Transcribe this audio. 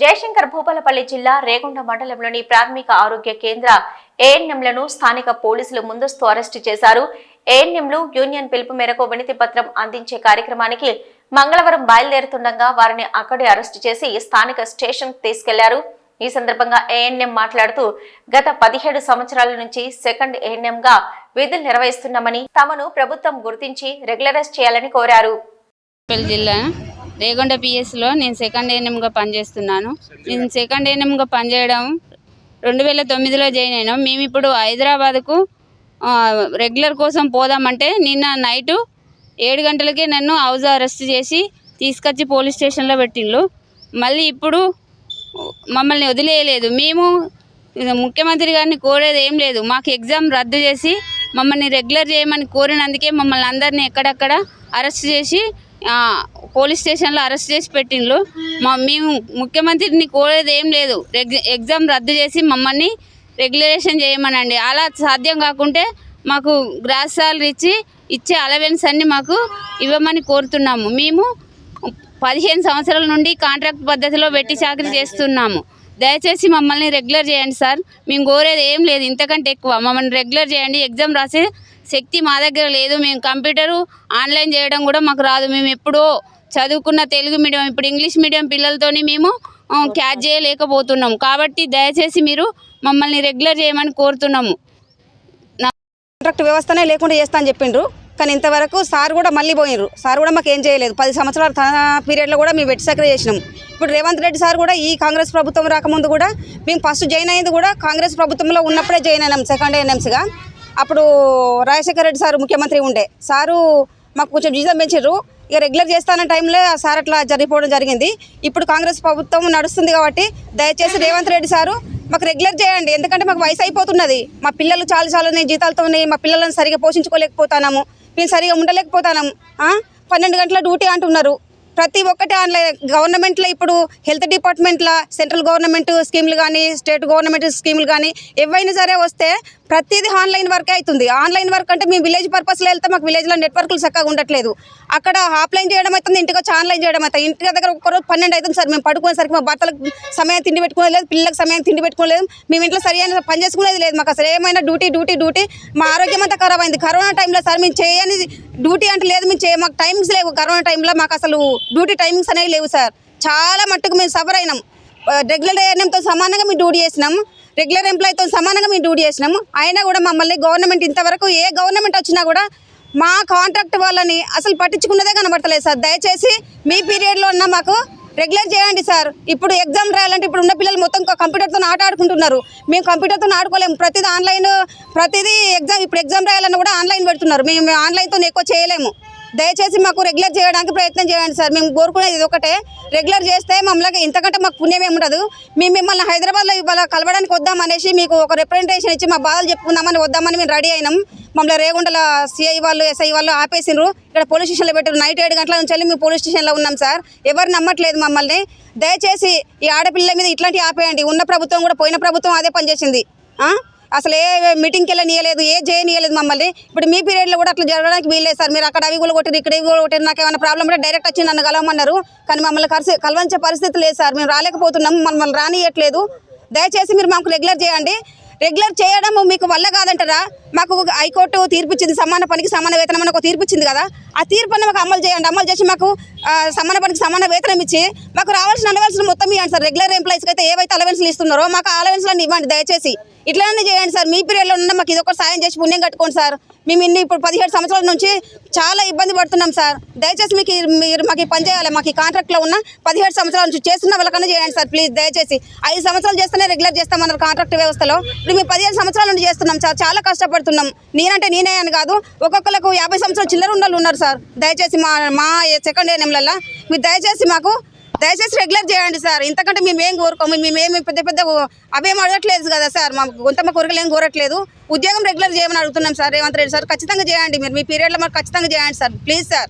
జయశంకర్ భూపాలపల్లి జిల్లా రేగొండ మండలంలోని ప్రాథమిక ఆరోగ్య కేంద్ర ఏఎన్ఎంలను స్థానిక పోలీసులు ముందస్తు అరెస్టు చేశారు. ఏఎన్ఎంలు యూనియన్ పిలుపు మేరకు వినతి పత్రం అందించే కార్యక్రమానికి మంగళవారం బయలుదేరుతుండగా వారిని అక్కడే అరెస్టు చేసి స్థానిక స్టేషన్ తీసుకెళ్లారు. ఈ సందర్భంగా ఏఎన్ఎం మాట్లాడుతూ గత 17 సంవత్సరాల నుంచి సెకండ్ ఏఎన్ఎం గా విధులు నిర్వహిస్తున్నామని తమను ప్రభుత్వం గుర్తించి రెగ్యులరైజ్ చేయాలని కోరారు. జిల్లా రేగొండ పిఎస్లో నేను సెకండ్ ఏఎన్ఎంగా పనిచేస్తున్నాను. నేను సెకండ్ ఏఎన్ఎంగా పనిచేయడం 2009లో జాయిన్ అయినాం. మేము ఇప్పుడు హైదరాబాద్కు రెగ్యులర్ కోసం పోదామంటే నిన్న నైటు 7 గంటలకే నన్ను హౌస్ అరెస్ట్ చేసి తీసుకొచ్చి పోలీస్ స్టేషన్లో పెట్టిండ్రు. మళ్ళీ ఇప్పుడు మమ్మల్ని వదిలేయలేదు. మేము ముఖ్యమంత్రి గారిని కోరేది ఏం లేదు, మాకు ఎగ్జామ్ రద్దు చేసి మమ్మల్ని రెగ్యులర్ చేయమని కోరినందుకే మమ్మల్ని అందరినీ ఎక్కడక్కడ అరెస్ట్ చేసి పోలీస్ స్టేషన్లో అరెస్ట్ చేసి పెట్టిండ్రు. మేము ముఖ్యమంత్రిని కోరేది ఏం లేదు, ఎగ్జామ్ రద్దు చేసి మమ్మల్ని రెగ్యులరేషన్ చేయమనండి. అలా సాధ్యం కాకుంటే మాకు గ్రాస్ సాలరీ ఇచ్చే అలవెన్స్ అన్ని మాకు ఇవ్వమని కోరుతున్నాము. మేము 15 సంవత్సరాల నుండి కాంట్రాక్ట్ పద్ధతిలో వెట్టి చాకరీ చేస్తున్నాము. దయచేసి మమ్మల్ని రెగ్యులర్ చేయండి సార్. మేము కోరేది ఏం లేదు ఇంతకంటే ఎక్కువ. మమ్మల్ని రెగ్యులర్ చేయండి. ఎగ్జామ్ రాసే శక్తి మా దగ్గర లేదు. మేము కంప్యూటరు ఆన్లైన్ చేయడం కూడా మాకు రాదు. మేము ఎప్పుడో చదువుకున్న తెలుగు మీడియం, ఇప్పుడు ఇంగ్లీష్ మీడియం పిల్లలతోని మేము క్యాచ్ చేయలేకపోతున్నాము. కాబట్టి దయచేసి మీరు మమ్మల్ని రెగ్యులర్ చేయమని కోరుతున్నాము. కాంట్రాక్ట్ వ్యవస్థనే లేకుండా చేస్తా అని చెప్పిండ్రు, కానీ ఇంతవరకు సార్ కూడా మళ్ళీ పోయినరు. సార్ కూడా మాకు ఏం చేయలేదు. 10 సంవత్సరాల పీరియడ్లో కూడా మేము వెట్టి చాకరీ చేసినాం. ఇప్పుడు రేవంత్ రెడ్డి సార్ కూడా ఈ కాంగ్రెస్ ప్రభుత్వం రాకముందు కూడా మేము ఫస్ట్ జాయిన్ అయ్యింది కూడా కాంగ్రెస్ ప్రభుత్వంలో ఉన్నప్పుడే జాయిన్ అయినాం సెకండ్ ఏఎన్ఎంసీగా. అప్పుడు రాజశేఖర రెడ్డి సారు ముఖ్యమంత్రి ఉండే. సారు మాకు కొంచెం జీతం పెంచారు. ఇక రెగ్యులర్ చేస్తాన టైంలో సార్ అట్లా జరిగిపోవడం జరిగింది. ఇప్పుడు కాంగ్రెస్ ప్రభుత్వం నడుస్తుంది కాబట్టి దయచేసి రేవంత్ రెడ్డి సారు మాకు రెగ్యులర్ చేయండి. ఎందుకంటే మాకు వయసు అయిపోతున్నది. మా పిల్లలు చాలా జీతాలతో మా పిల్లలను సరిగా పోషించుకోలేకపోతున్నాము, మేము సరిగా ఉండలేకపోతున్నాము. 12 గంటల డ్యూటీ అంటున్నారు. ప్రతి ఒక్కటి ఆన్లైన్. గవర్నమెంట్లో ఇప్పుడు హెల్త్ డిపార్ట్మెంట్లో సెంట్రల్ గవర్నమెంట్ స్కీములు కానీ స్టేట్ గవర్నమెంట్ స్కీములు కానీ ఏవైనా సరే వస్తే ప్రతిదీ ఆన్లైన్ వర్కే అవుతుంది. ఆన్లైన్ వర్క్ అంటే మేము విలేజ్ పర్పస్లో వెళ్తే మాకు విలేజ్లో నెట్వర్క్లు చక్కగా ఉండట్లేదు. అక్కడ ఆఫ్లైన్ చేయడం అవుతుంది, ఇంటికి వచ్చి ఆన్లైన్ చేయడం అవుతుంది. ఇంటి దగ్గర ఒక్కరోజు 12 అవుతుంది సార్. మేము పడుకునేసరికి మా భర్తలకు సమయం తిండి పెట్టుకోలేదు, పిల్లలకు సమయం తిండి పెట్టుకోలేదు, మేము ఇంట్లో సరైన పని చేసుకునేది లేదు. మాకు అసలు ఏమైనా డ్యూటీ మా ఆరోగ్యం అంతా ఖరాబ్ అయింది. కరోనా టైంలో సార్ మేము చేయని డ్యూటీ అంటే లేదు, మాకు టైమింగ్స్ లేవు. కరోనా టైంలో మాకు అసలు డ్యూటీ టైమింగ్స్ అనేవి లేవు సార్. చాలా మట్టుకు మేము సఫర్ అయినాం. రెగ్యులర్ ఏఎన్ఎంతో సమానంగా మేము డ్యూటీ చేసినాం, రెగ్యులర్ ఎంప్లాయీతో సమానంగా మేము డ్యూటీ చేసినాము. అయినా కూడా మమ్మల్ని గవర్నమెంట్ ఇంతవరకు ఏ గవర్నమెంట్ వచ్చినా కూడా మా కాంట్రాక్ట్ వాళ్ళని అసలు పట్టించుకున్నదే కనబడతలేదు సార్. దయచేసి మీ పీరియడ్లో ఉన్న మాకు రెగ్యులర్ చేయండి సార్. ఇప్పుడు ఎగ్జామ్ రాయాలంటే ఇప్పుడు ఉన్న పిల్లలు మొత్తం కంప్యూటర్తో ఆడుకుంటున్నారు. మేము కంప్యూటర్తో ఆడుకోలేము. ప్రతిదీ ఆన్లైన్, ప్రతిదీ ఇప్పుడు ఎగ్జామ్ రాయాలన్నా కూడా ఆన్లైన్ పెడుతున్నారు. మేము ఆన్లైన్తో ఎక్కువ చేయలేము. దయచేసి మాకు రెగ్యులర్ చేయడానికి ప్రయత్నం చేయండి సార్. మేము కోరుకునేది ఇది ఒకటే, రెగ్యులర్ చేస్తే మమ్మల్ని ఇంతకంటే మాకు పుణ్యం ఏమి ఉండదు. మేము మిమ్మల్ని హైదరాబాద్లో ఇవాళ కలవడానికి వద్దామనేసి మీకు ఒక రిప్రజెంటేషన్ ఇచ్చి మా బాధలు చెప్పుకుందామని వద్దామని మేము రెడీ అయినాం. మమ్మల్ని రేగొండల సిఐ వాళ్ళు ఎస్ఐ వాళ్ళు ఆపేసిండ్రు. ఇక్కడ పోలీస్ స్టేషన్లో పెట్టారు. నైట్ 7 గంటల నుంచి వెళ్ళి మేము పోలీస్ స్టేషన్లో ఉన్నాం సార్. ఎవరు నమ్మట్లేదు మమ్మల్ని. దయచేసి ఈ ఆడపిల్లల మీద ఇట్లాంటివి ఆపేయండి. ఉన్న ప్రభుత్వం కూడా పోయిన ప్రభుత్వం అదే పనిచేసింది. అసలు ఏ మీటింగ్కి వెళ్ళనియలేదు, ఏ చేయనియలేదు మమ్మల్ని. ఇప్పుడు మీ పీరియడ్లో కూడా అట్లా జరగడానికి వీల్లేదు సార్. మీరు అక్కడ అవి కూడా కొట్టారు, ఇక్కడ ఇవి కూడా కొట్టారు. నాకు ఏమైనా ప్రాబ్లం ఉంటే డైరెక్ట్ వచ్చి నన్ను కలవమన్నారు, కానీ మమ్మల్ని కలవంచే పరిస్థితి లేదు సార్. మేము రాలేకపోతున్నాము, మమ్మల్ని రానియట్లేదు. దయచేసి మీరు మాకు రెగ్యులర్ చేయండి. రెగ్యులర్ చేయడం మీకు వల్ల కాదంటారా? మాకు హైకోర్టు తీర్పిచ్చింది, సమాన పనికి సమాన వేతనం అని ఒక తీర్పిచ్చింది కదా. ఆ తీర్పుని మాకు అమలు చేయండి. అమలు చేసి మాకు సమాన పనికి సమాన వేతనం ఇచ్చి మాకు రావాల్సిన అలవెన్స్లు మొత్తం ఇవ్వండి సార్. రెగ్యులర్ ఎంప్లాయీస్కి అయితే ఏవైతే అలవెన్స్లు ఇస్తున్నారో మాకు ఆ అలవెన్స్లను ఇవ్వండి దయచేసి. ఇట్లానే చేయండి సార్. మీ పీరియడ్లో ఉన్న మాకు ఇదొక సాయం చేసి పుణ్యం కట్టుకోండి సార్. మేము ఇప్పుడు 17 సంవత్సరాల నుంచి చాలా ఇబ్బంది పడుతున్నాం సార్. దయచేసి మీరు మాకు పని చేయాలి. మాకు ఈ కాంట్రాక్ట్లో ఉన్న 17 సంవత్సరాల నుంచి చేస్తున్న వాళ్ళకన్నా చేయండి సార్ ప్లీజ్. దయచేసి 5 సంవత్సరాలు చేస్తేనే రెగ్యులర్ చేస్తామన్నారు కాంట్రాక్ట్ వ్యవస్థలో. ఇప్పుడు మేము 15 సంవత్సరాల నుంచి చేస్తున్నాం సార్. చాలా కష్టపడుతున్నాం. నేనంటే నేనే అని కాదు, ఒక్కొక్కరికి 50 సంవత్సరాలు చిల్లర ఉండాలి ఉన్నారు సార్. దయచేసి మా సెకండ్ ఏఎన్ఎంలలో మీరు దయచేసి రెగ్యులర్ చేయండి సార్. ఇంతకంటే మేమేం కోరుకోము. మేమేమి పెద్ద అవేం అడగట్లేదు కదా సార్. మా గొంతమ్మ కోరికలు ఏం కోరట్లేదు. ఉద్యోగం రెగ్యులర్ చేయమని అడుగుతున్నాం సార్. రేవంత్ రెడ్డి సార్ ఖచ్చితంగా చేయండి. మీరు మీ పీరియడ్లో మాకు ఖచ్చితంగా చేయండి సార్ ప్లీజ్ సార్.